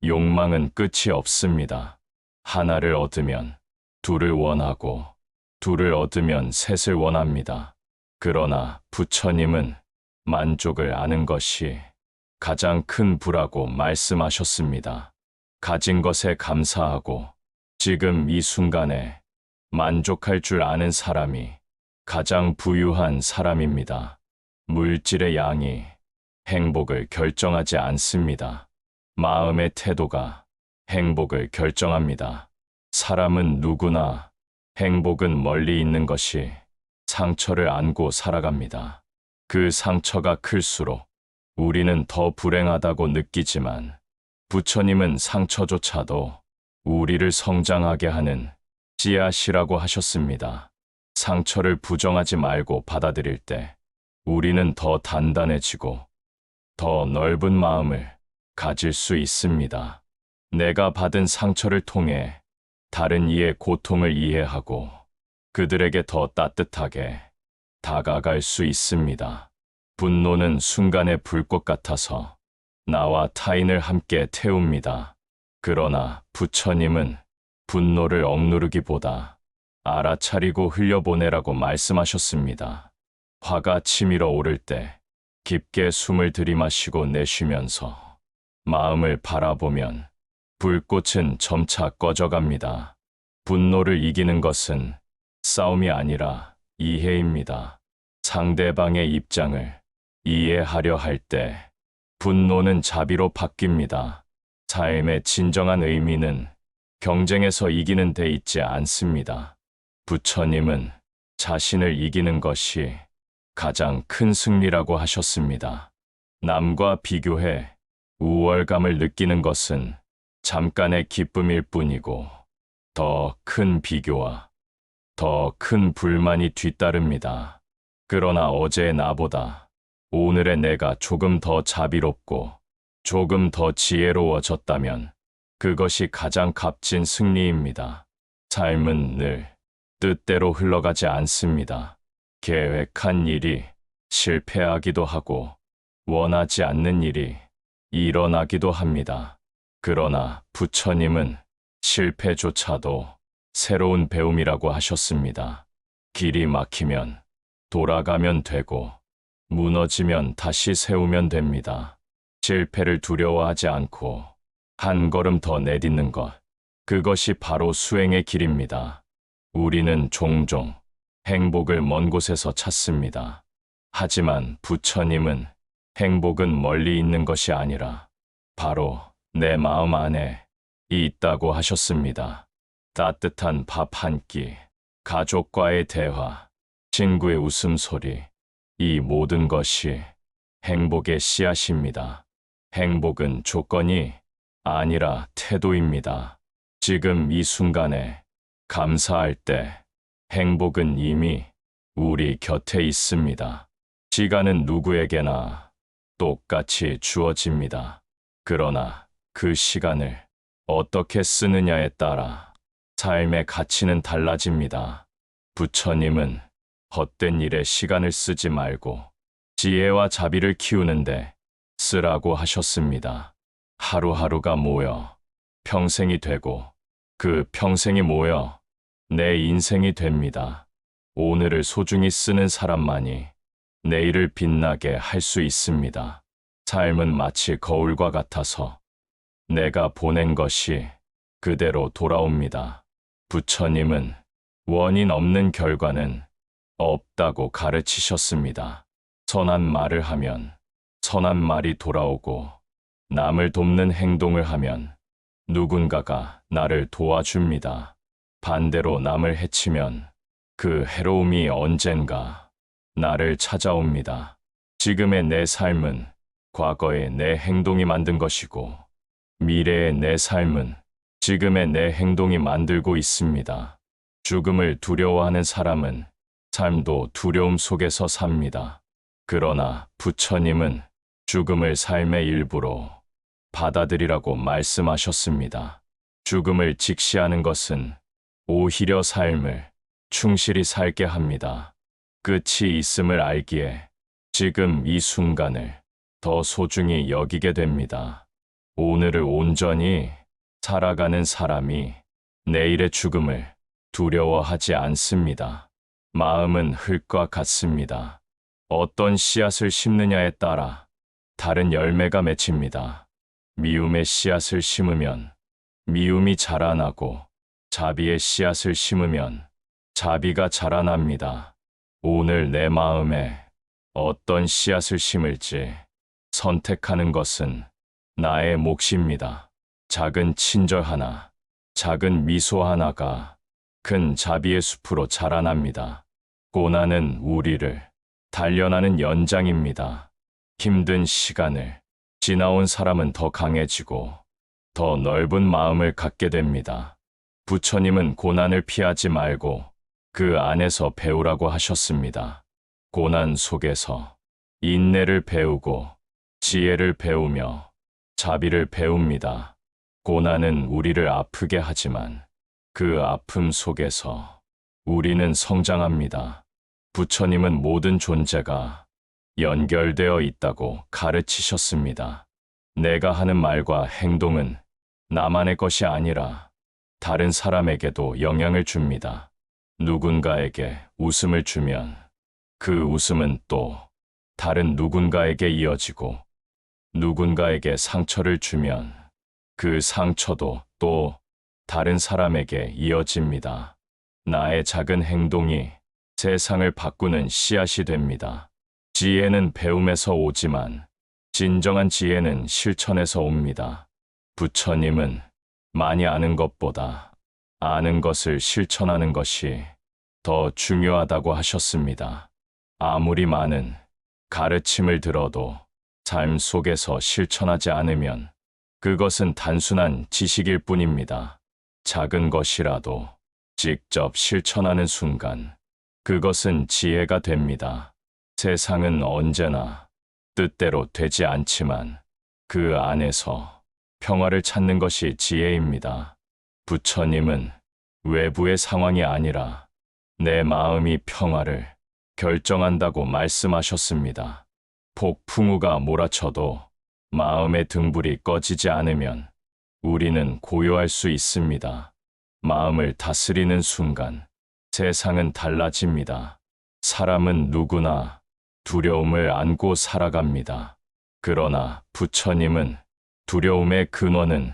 욕망은 끝이 없습니다. 하나를 얻으면 둘을 원하고 둘을 얻으면 셋을 원합니다. 그러나 부처님은 만족을 아는 것이 가장 큰 부라고 말씀하셨습니다. 가진 것에 감사하고 지금 이 순간에 만족할 줄 아는 사람이 가장 부유한 사람입니다. 물질의 양이 행복을 결정하지 않습니다. 마음의 태도가 행복을 결정합니다. 사람은 누구나 행복은 멀리 있는 것이 상처를 안고 살아갑니다. 그 상처가 클수록 우리는 더 불행하다고 느끼지만 부처님은 상처조차도 우리를 성장하게 하는 씨앗이라고 하셨습니다. 상처를 부정하지 말고 받아들일 때 우리는 더 단단해지고 더 넓은 마음을 가질 수 있습니다. 내가 받은 상처를 통해 다른 이의 고통을 이해하고 그들에게 더 따뜻하게 다가갈 수 있습니다. 분노는 순간의 불꽃 같아서 나와 타인을 함께 태웁니다. 그러나 부처님은 분노를 억누르기보다 알아차리고 흘려보내라고 말씀하셨습니다. 화가 치밀어 오를 때 깊게 숨을 들이마시고 내쉬면서 마음을 바라보면 불꽃은 점차 꺼져갑니다. 분노를 이기는 것은 싸움이 아니라 이해입니다. 상대방의 입장을 이해하려 할 때 분노는 자비로 바뀝니다. 삶의 진정한 의미는 경쟁에서 이기는 데 있지 않습니다. 부처님은 자신을 이기는 것이 가장 큰 승리라고 하셨습니다. 남과 비교해 우월감을 느끼는 것은 잠깐의 기쁨일 뿐이고 더 큰 비교와 더 큰 불만이 뒤따릅니다. 그러나 어제의 나보다 오늘의 내가 조금 더 자비롭고 조금 더 지혜로워졌다면 그것이 가장 값진 승리입니다. 삶은 늘 뜻대로 흘러가지 않습니다. 계획한 일이 실패하기도 하고 원하지 않는 일이 일어나기도 합니다. 그러나 부처님은 실패조차도 새로운 배움이라고 하셨습니다. 길이 막히면 돌아가면 되고 무너지면 다시 세우면 됩니다. 실패를 두려워하지 않고 한 걸음 더 내딛는 것, 그것이 바로 수행의 길입니다. 우리는 종종 행복을 먼 곳에서 찾습니다. 하지만 부처님은 행복은 멀리 있는 것이 아니라 바로 내 마음 안에 있다고 하셨습니다. 따뜻한 밥 한 끼, 가족과의 대화, 친구의 웃음소리, 이 모든 것이 행복의 씨앗입니다. 행복은 조건이 아니라 태도입니다. 지금 이 순간에 감사할 때 행복은 이미 우리 곁에 있습니다. 시간은 누구에게나 똑같이 주어집니다. 그러나 그 시간을 어떻게 쓰느냐에 따라 삶의 가치는 달라집니다. 부처님은 헛된 일에 시간을 쓰지 말고 지혜와 자비를 키우는데 쓰라고 하셨습니다. 하루하루가 모여 평생이 되고 그 평생이 모여 내 인생이 됩니다. 오늘을 소중히 쓰는 사람만이 내일을 빛나게 할 수 있습니다. 삶은 마치 거울과 같아서 내가 보낸 것이 그대로 돌아옵니다. 부처님은 원인 없는 결과는 없다고 가르치셨습니다. 선한 말을 하면 선한 말이 돌아오고 남을 돕는 행동을 하면 누군가가 나를 도와줍니다. 반대로 남을 해치면 그 해로움이 언젠가 나를 찾아옵니다. 지금의 내 삶은 과거의 내 행동이 만든 것이고 미래의 내 삶은 지금의 내 행동이 만들고 있습니다. 죽음을 두려워하는 사람은 삶도 두려움 속에서 삽니다. 그러나 부처님은 죽음을 삶의 일부로 받아들이라고 말씀하셨습니다. 죽음을 직시하는 것은 오히려 삶을 충실히 살게 합니다. 끝이 있음을 알기에 지금 이 순간을 더 소중히 여기게 됩니다. 오늘을 온전히 살아가는 사람이 내일의 죽음을 두려워하지 않습니다. 마음은 흙과 같습니다. 어떤 씨앗을 심느냐에 따라 다른 열매가 맺힙니다. 미움의 씨앗을 심으면 미움이 자라나고 자비의 씨앗을 심으면 자비가 자라납니다. 오늘 내 마음에 어떤 씨앗을 심을지 선택하는 것은 나의 몫입니다. 작은 친절 하나, 작은 미소 하나가 큰 자비의 숲으로 자라납니다. 고난은 우리를 단련하는 연장입니다. 힘든 시간을 지나온 사람은 더 강해지고 더 넓은 마음을 갖게 됩니다. 부처님은 고난을 피하지 말고 그 안에서 배우라고 하셨습니다. 고난 속에서 인내를 배우고 지혜를 배우며 자비를 배웁니다. 고난은 우리를 아프게 하지만 그 아픔 속에서 우리는 성장합니다. 부처님은 모든 존재가 연결되어 있다고 가르치셨습니다. 내가 하는 말과 행동은 나만의 것이 아니라 다른 사람에게도 영향을 줍니다. 누군가에게 웃음을 주면 그 웃음은 또 다른 누군가에게 이어지고 누군가에게 상처를 주면 그 상처도 또 다른 사람에게 이어집니다. 나의 작은 행동이 세상을 바꾸는 씨앗이 됩니다. 지혜는 배움에서 오지만 진정한 지혜는 실천에서 옵니다. 부처님은 많이 아는 것보다 아는 것을 실천하는 것이 더 중요하다고 하셨습니다. 아무리 많은 가르침을 들어도 삶 속에서 실천하지 않으면 그것은 단순한 지식일 뿐입니다. 작은 것이라도 직접 실천하는 순간 그것은 지혜가 됩니다. 세상은 언제나 뜻대로 되지 않지만 그 안에서 평화를 찾는 것이 지혜입니다. 부처님은 외부의 상황이 아니라 내 마음이 평화를 결정한다고 말씀하셨습니다. 폭풍우가 몰아쳐도 마음의 등불이 꺼지지 않으면 우리는 고요할 수 있습니다. 마음을 다스리는 순간 세상은 달라집니다. 사람은 누구나 두려움을 안고 살아갑니다. 그러나 부처님은 두려움의 근원은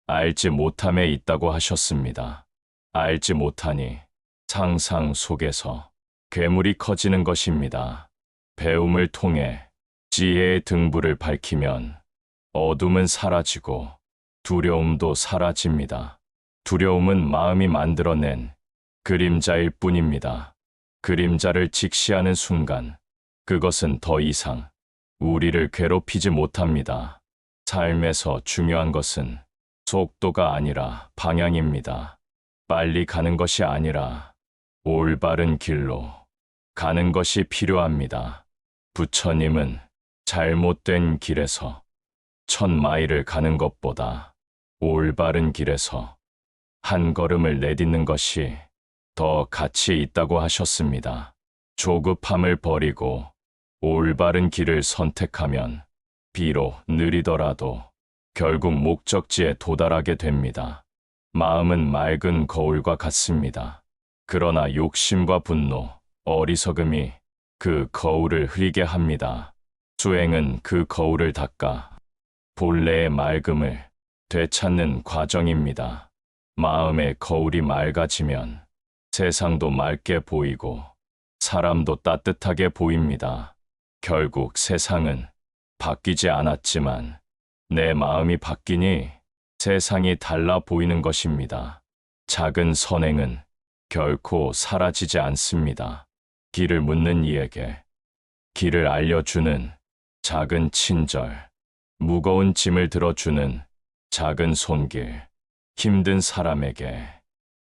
알지 못함에 있다고 하셨습니다. 알지 못하니 상상 속에서 괴물이 커지는 것입니다. 배움을 통해 지혜의 등불을 밝히면 어둠은 사라지고 두려움도 사라집니다. 두려움은 마음이 만들어낸 그림자일 뿐입니다. 그림자를 직시하는 순간 그것은 더 이상 우리를 괴롭히지 못합니다. 삶에서 중요한 것은 속도가 아니라 방향입니다. 빨리 가는 것이 아니라 올바른 길로 가는 것이 필요합니다. 부처님은 잘못된 길에서 1000마일을 가는 것보다 올바른 길에서 한 걸음을 내딛는 것이 더 가치 있다고 하셨습니다. 조급함을 버리고 올바른 길을 선택하면 비록 느리더라도 결국 목적지에 도달하게 됩니다. 마음은 맑은 거울과 같습니다. 그러나 욕심과 분노, 어리석음이 그 거울을 흐리게 합니다. 수행은 그 거울을 닦아 본래의 맑음을 되찾는 과정입니다. 마음의 거울이 맑아지면 세상도 맑게 보이고 사람도 따뜻하게 보입니다. 결국 세상은 바뀌지 않았지만 내 마음이 바뀌니 세상이 달라 보이는 것입니다. 작은 선행은 결코 사라지지 않습니다. 길을 묻는 이에게 길을 알려주는 작은 친절, 무거운 짐을 들어주는 작은 손길, 힘든 사람에게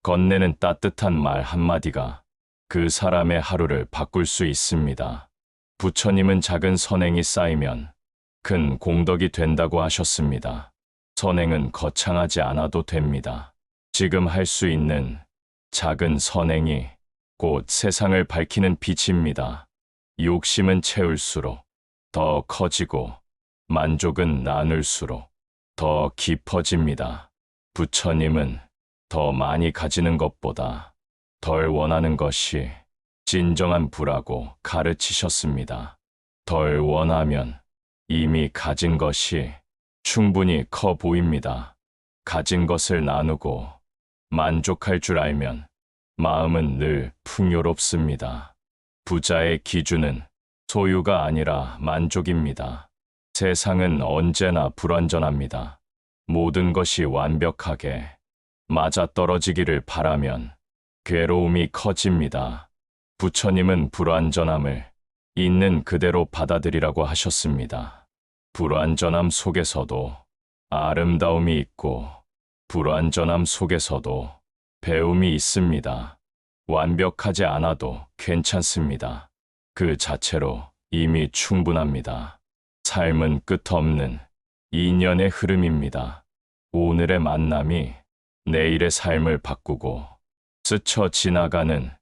건네는 따뜻한 말 한마디가 그 사람의 하루를 바꿀 수 있습니다. 부처님은 작은 선행이 쌓이면 큰 공덕이 된다고 하셨습니다. 선행은 거창하지 않아도 됩니다. 지금 할 수 있는 작은 선행이 곧 세상을 밝히는 빛입니다. 욕심은 채울수록 더 커지고 만족은 나눌수록 더 깊어집니다. 부처님은 더 많이 가지는 것보다 덜 원하는 것이 진정한 부라고 가르치셨습니다. 덜 원하면 이미 가진 것이 충분히 커 보입니다. 가진 것을 나누고 만족할 줄 알면 마음은 늘 풍요롭습니다. 부자의 기준은 소유가 아니라 만족입니다. 세상은 언제나 불완전합니다. 모든 것이 완벽하게 맞아떨어지기를 바라면 괴로움이 커집니다. 부처님은 불완전함을 있는 그대로 받아들이라고 하셨습니다. 불완전함 속에서도 아름다움이 있고 불완전함 속에서도 배움이 있습니다. 완벽하지 않아도 괜찮습니다. 그 자체로 이미 충분합니다. 삶은 끝없는 인연의 흐름입니다. 오늘의 만남이 내일의 삶을 바꾸고 스쳐 지나가는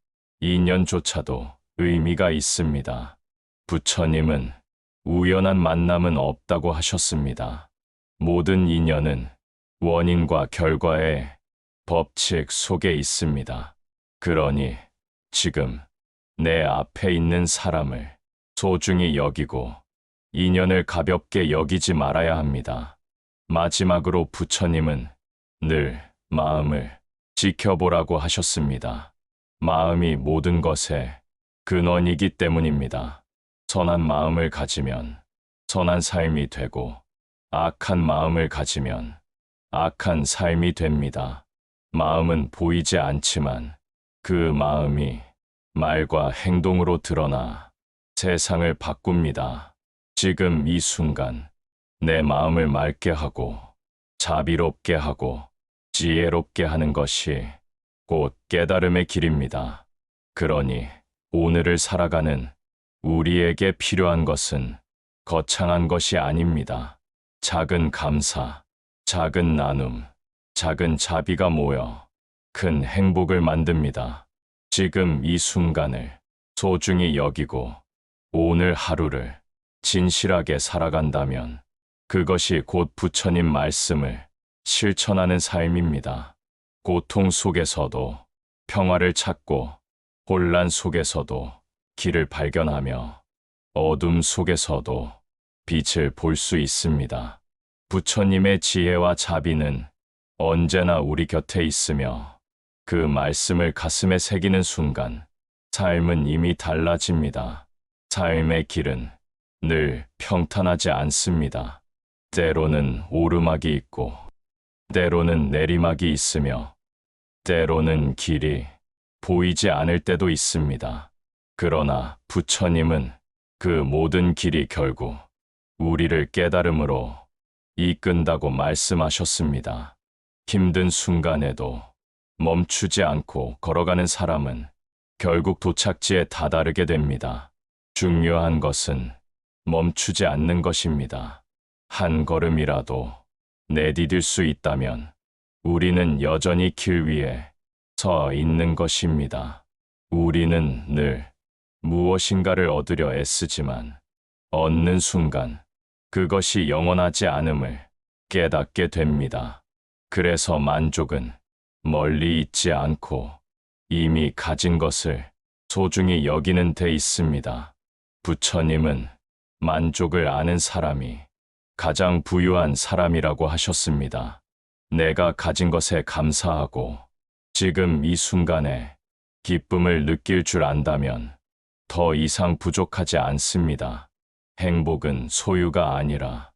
인연조차도 의미가 있습니다. 부처님은 우연한 만남은 없다고 하셨습니다. 모든 인연은 원인과 결과의 법칙 속에 있습니다. 그러니 지금 내 앞에 있는 사람을 소중히 여기고 인연을 가볍게 여기지 말아야 합니다. 마지막으로 부처님은 늘 마음을 지켜보라고 하셨습니다. 마음이 모든 것의 근원이기 때문입니다. 선한 마음을 가지면 선한 삶이 되고 악한 마음을 가지면 악한 삶이 됩니다. 마음은 보이지 않지만 그 마음이 말과 행동으로 드러나 세상을 바꿉니다. 지금 이 순간 내 마음을 맑게 하고 자비롭게 하고 지혜롭게 하는 것이 곧 깨달음의 길입니다. 그러니 오늘을 살아가는 우리에게 필요한 것은 거창한 것이 아닙니다. 작은 감사, 작은 나눔, 작은 자비가 모여 큰 행복을 만듭니다. 지금 이 순간을 소중히 여기고 오늘 하루를 진실하게 살아간다면 그것이 곧 부처님 말씀을 실천하는 삶입니다. 고통 속에서도 평화를 찾고 혼란 속에서도 길을 발견하며 어둠 속에서도 빛을 볼 수 있습니다. 부처님의 지혜와 자비는 언제나 우리 곁에 있으며 그 말씀을 가슴에 새기는 순간 삶은 이미 달라집니다. 삶의 길은 늘 평탄하지 않습니다. 때로는 오르막이 있고 때로는 내리막이 있으며 때로는 길이 보이지 않을 때도 있습니다. 그러나 부처님은 그 모든 길이 결국 우리를 깨달음으로 이끈다고 말씀하셨습니다. 힘든 순간에도 멈추지 않고 걸어가는 사람은 결국 도착지에 다다르게 됩니다. 중요한 것은 멈추지 않는 것입니다. 한 걸음이라도 내디딜 수 있다면 우리는 여전히 길 위에 서 있는 것입니다. 우리는 늘 무엇인가를 얻으려 애쓰지만 얻는 순간 그것이 영원하지 않음을 깨닫게 됩니다. 그래서 만족은 멀리 있지 않고 이미 가진 것을 소중히 여기는 데 있습니다. 부처님은 만족을 아는 사람이 가장 부유한 사람이라고 하셨습니다. 내가 가진 것에 감사하고 지금 이 순간에 기쁨을 느낄 줄 안다면 더 이상 부족하지 않습니다. 행복은 소유가 아니라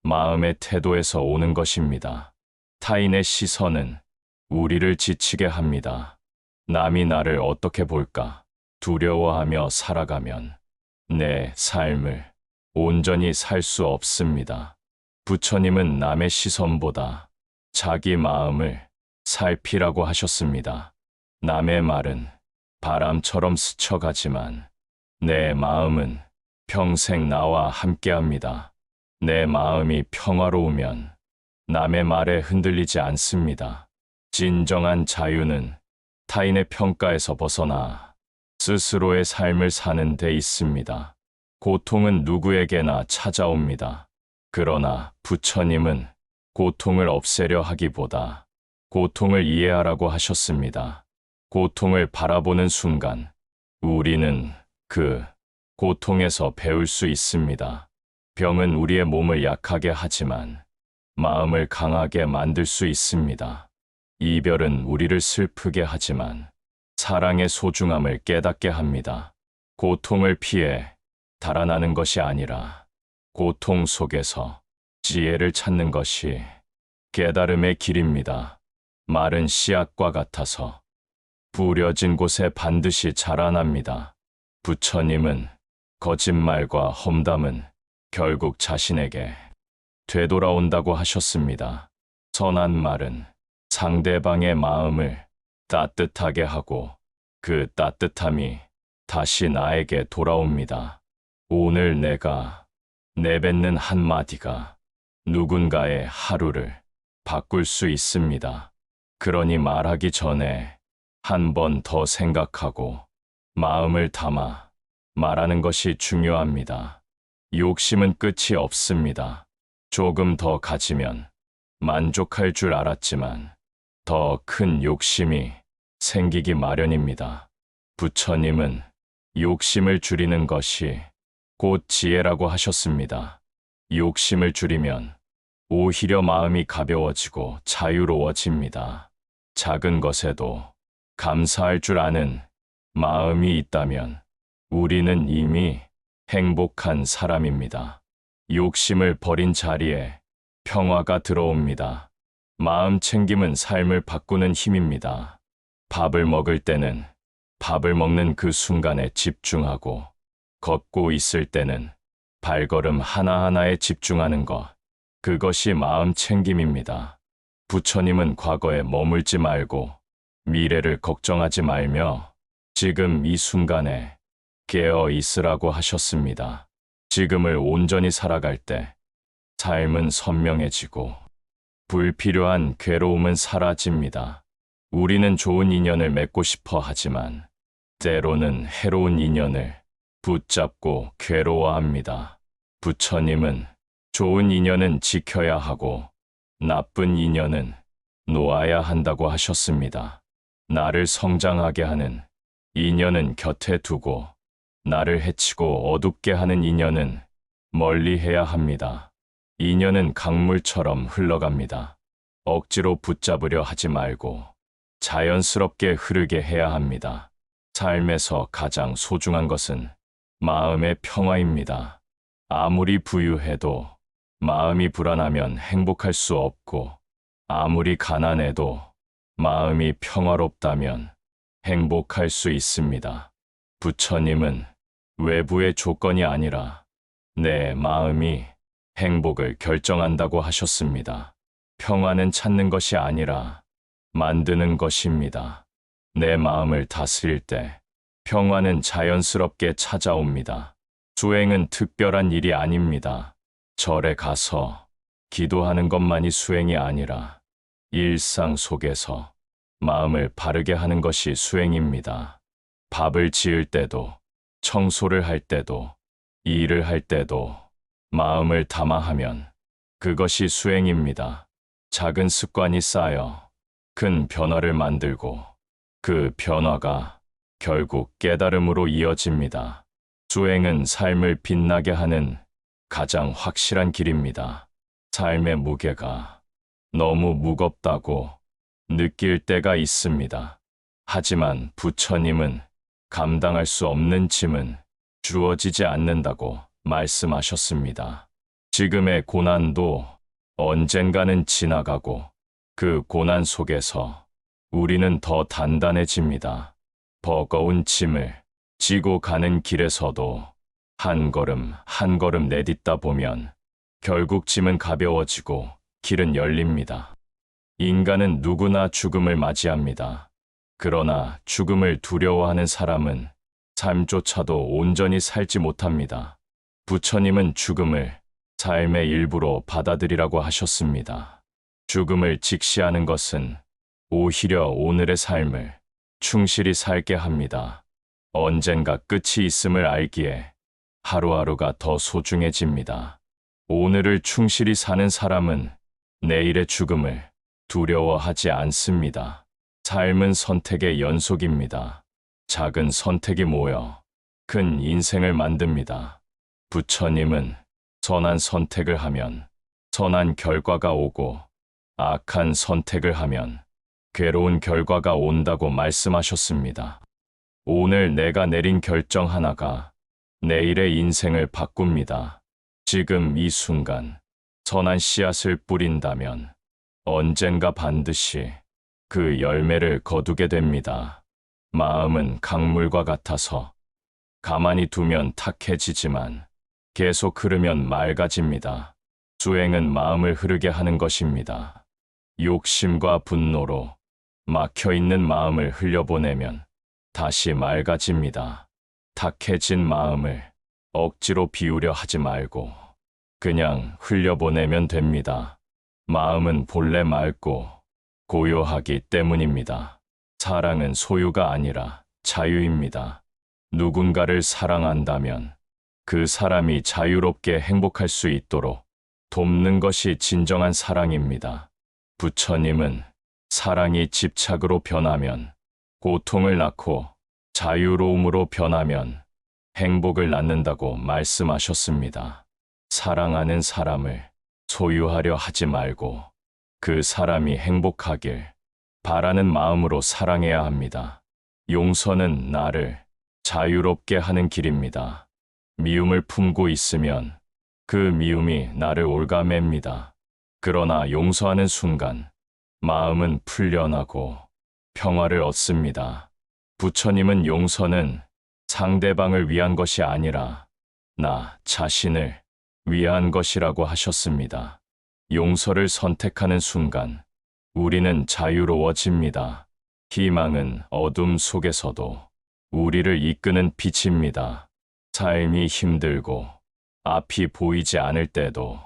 마음의 태도에서 오는 것입니다. 타인의 시선은 우리를 지치게 합니다. 남이 나를 어떻게 볼까 두려워하며 살아가면 내 삶을 온전히 살 수 없습니다. 부처님은 남의 시선보다 자기 마음을 살피라고 하셨습니다. 남의 말은 바람처럼 스쳐가지만 내 마음은 평생 나와 함께합니다. 내 마음이 평화로우면 남의 말에 흔들리지 않습니다. 진정한 자유는 타인의 평가에서 벗어나 스스로의 삶을 사는 데 있습니다. 고통은 누구에게나 찾아옵니다. 그러나 부처님은 고통을 없애려 하기보다 고통을 이해하라고 하셨습니다. 고통을 바라보는 순간 우리는 그 고통에서 배울 수 있습니다. 병은 우리의 몸을 약하게 하지만 마음을 강하게 만들 수 있습니다. 이별은 우리를 슬프게 하지만 사랑의 소중함을 깨닫게 합니다. 고통을 피해 달아나는 것이 아니라 고통 속에서 지혜를 찾는 것이 깨달음의 길입니다. 마른 씨앗과 같아서 부려진 곳에 반드시 자라납니다. 부처님은 거짓말과 험담은 결국 자신에게 되돌아온다고 하셨습니다. 선한 말은 상대방의 마음을 따뜻하게 하고 그 따뜻함이 다시 나에게 돌아옵니다. 오늘 내가 내뱉는 한마디가 누군가의 하루를 바꿀 수 있습니다. 그러니 말하기 전에 한 번 더 생각하고 마음을 담아 말하는 것이 중요합니다. 욕심은 끝이 없습니다. 조금 더 가지면 만족할 줄 알았지만 더 큰 욕심이 생기기 마련입니다. 부처님은 욕심을 줄이는 것이 곧 지혜라고 하셨습니다. 욕심을 줄이면 오히려 마음이 가벼워지고 자유로워집니다. 작은 것에도 감사할 줄 아는 마음이 있다면 우리는 이미 행복한 사람입니다. 욕심을 버린 자리에 평화가 들어옵니다. 마음 챙김은 삶을 바꾸는 힘입니다. 밥을 먹을 때는 밥을 먹는 그 순간에 집중하고 걷고 있을 때는 발걸음 하나하나에 집중하는 것. 그것이 마음 챙김입니다. 부처님은 과거에 머물지 말고 미래를 걱정하지 말며 지금 이 순간에 깨어 있으라고 하셨습니다. 지금을 온전히 살아갈 때 삶은 선명해지고 불필요한 괴로움은 사라집니다. 우리는 좋은 인연을 맺고 싶어 하지만 때로는 해로운 인연을 붙잡고 괴로워합니다. 부처님은 좋은 인연은 지켜야 하고 나쁜 인연은 놓아야 한다고 하셨습니다. 나를 성장하게 하는 인연은 곁에 두고 나를 해치고 어둡게 하는 인연은 멀리 해야 합니다. 인연은 강물처럼 흘러갑니다. 억지로 붙잡으려 하지 말고 자연스럽게 흐르게 해야 합니다. 삶에서 가장 소중한 것은 마음의 평화입니다. 아무리 부유해도 마음이 불안하면 행복할 수 없고, 아무리 가난해도 마음이 평화롭다면 행복할 수 있습니다. 부처님은 외부의 조건이 아니라 내 마음이 행복을 결정한다고 하셨습니다. 평화는 찾는 것이 아니라 만드는 것입니다. 내 마음을 다스릴 때 평화는 자연스럽게 찾아옵니다. 수행은 특별한 일이 아닙니다. 절에 가서 기도하는 것만이 수행이 아니라 일상 속에서 마음을 바르게 하는 것이 수행입니다. 밥을 지을 때도, 청소를 할 때도, 일을 할 때도 마음을 담아 하면 그것이 수행입니다. 작은 습관이 쌓여 큰 변화를 만들고 그 변화가 결국 깨달음으로 이어집니다. 수행은 삶을 빛나게 하는 가장 확실한 길입니다. 삶의 무게가 너무 무겁다고 느낄 때가 있습니다. 하지만 부처님은 감당할 수 없는 짐은 주어지지 않는다고 말씀하셨습니다. 지금의 고난도 언젠가는 지나가고 그 고난 속에서 우리는 더 단단해집니다. 버거운 짐을 지고 가는 길에서도 한 걸음 한 걸음 내딛다 보면 결국 짐은 가벼워지고 길은 열립니다. 인간은 누구나 죽음을 맞이합니다. 그러나 죽음을 두려워하는 사람은 삶조차도 온전히 살지 못합니다. 부처님은 죽음을 삶의 일부로 받아들이라고 하셨습니다. 죽음을 직시하는 것은 오히려 오늘의 삶을 충실히 살게 합니다. 언젠가 끝이 있음을 알기에 하루하루가 더 소중해집니다. 오늘을 충실히 사는 사람은 내일의 죽음을 두려워하지 않습니다. 삶은 선택의 연속입니다. 작은 선택이 모여 큰 인생을 만듭니다. 부처님은 선한 선택을 하면 선한 결과가 오고 악한 선택을 하면 괴로운 결과가 온다고 말씀하셨습니다. 오늘 내가 내린 결정 하나가 내일의 인생을 바꿉니다. 지금 이 순간 선한 씨앗을 뿌린다면 언젠가 반드시 그 열매를 거두게 됩니다. 마음은 강물과 같아서 가만히 두면 탁해지지만 계속 흐르면 맑아집니다. 수행은 마음을 흐르게 하는 것입니다. 욕심과 분노로 막혀있는 마음을 흘려보내면 다시 맑아집니다. 탁해진 마음을 억지로 비우려 하지 말고 그냥 흘려보내면 됩니다. 마음은 본래 맑고 고요하기 때문입니다. 사랑은 소유가 아니라 자유입니다. 누군가를 사랑한다면 그 사람이 자유롭게 행복할 수 있도록 돕는 것이 진정한 사랑입니다. 부처님은 사랑이 집착으로 변하면 고통을 낳고 자유로움으로 변하면 행복을 낳는다고 말씀하셨습니다. 사랑하는 사람을 소유하려 하지 말고 그 사람이 행복하길 바라는 마음으로 사랑해야 합니다. 용서는 나를 자유롭게 하는 길입니다. 미움을 품고 있으면 그 미움이 나를 올가맵니다. 그러나 용서하는 순간 마음은 풀려나고 평화를 얻습니다. 부처님은 용서는 상대방을 위한 것이 아니라 나 자신을 위한 것이라고 하셨습니다. 용서를 선택하는 순간 우리는 자유로워집니다. 희망은 어둠 속에서도 우리를 이끄는 빛입니다. 삶이 힘들고 앞이 보이지 않을 때도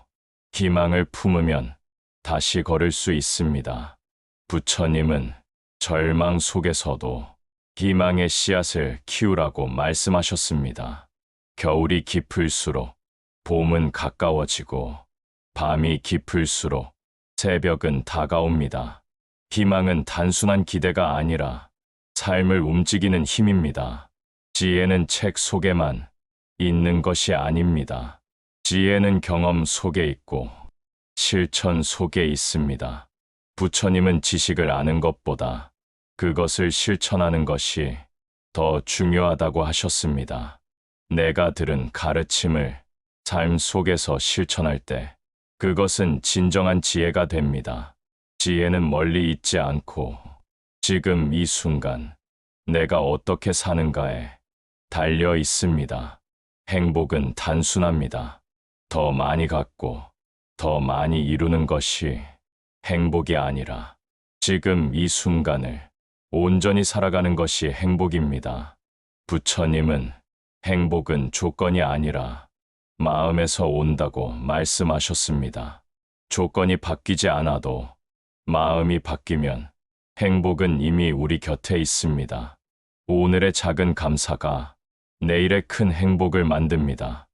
희망을 품으면 다시 걸을 수 있습니다. 부처님은 절망 속에서도 희망의 씨앗을 키우라고 말씀하셨습니다. 겨울이 깊을수록 봄은 가까워지고 밤이 깊을수록 새벽은 다가옵니다. 희망은 단순한 기대가 아니라 삶을 움직이는 힘입니다. 지혜는 책 속에만 있는 것이 아닙니다. 지혜는 경험 속에 있고 실천 속에 있습니다. 부처님은 지식을 아는 것보다 그것을 실천하는 것이 더 중요하다고 하셨습니다. 내가 들은 가르침을 삶 속에서 실천할 때 그것은 진정한 지혜가 됩니다. 지혜는 멀리 있지 않고 지금 이 순간 내가 어떻게 사는가에 달려 있습니다. 행복은 단순합니다. 더 많이 갖고 더 많이 이루는 것이 행복이 아니라 지금 이 순간을 온전히 살아가는 것이 행복입니다. 부처님은 행복은 조건이 아니라 마음에서 온다고 말씀하셨습니다. 조건이 바뀌지 않아도 마음이 바뀌면 행복은 이미 우리 곁에 있습니다. 오늘의 작은 감사가 내일의 큰 행복을 만듭니다.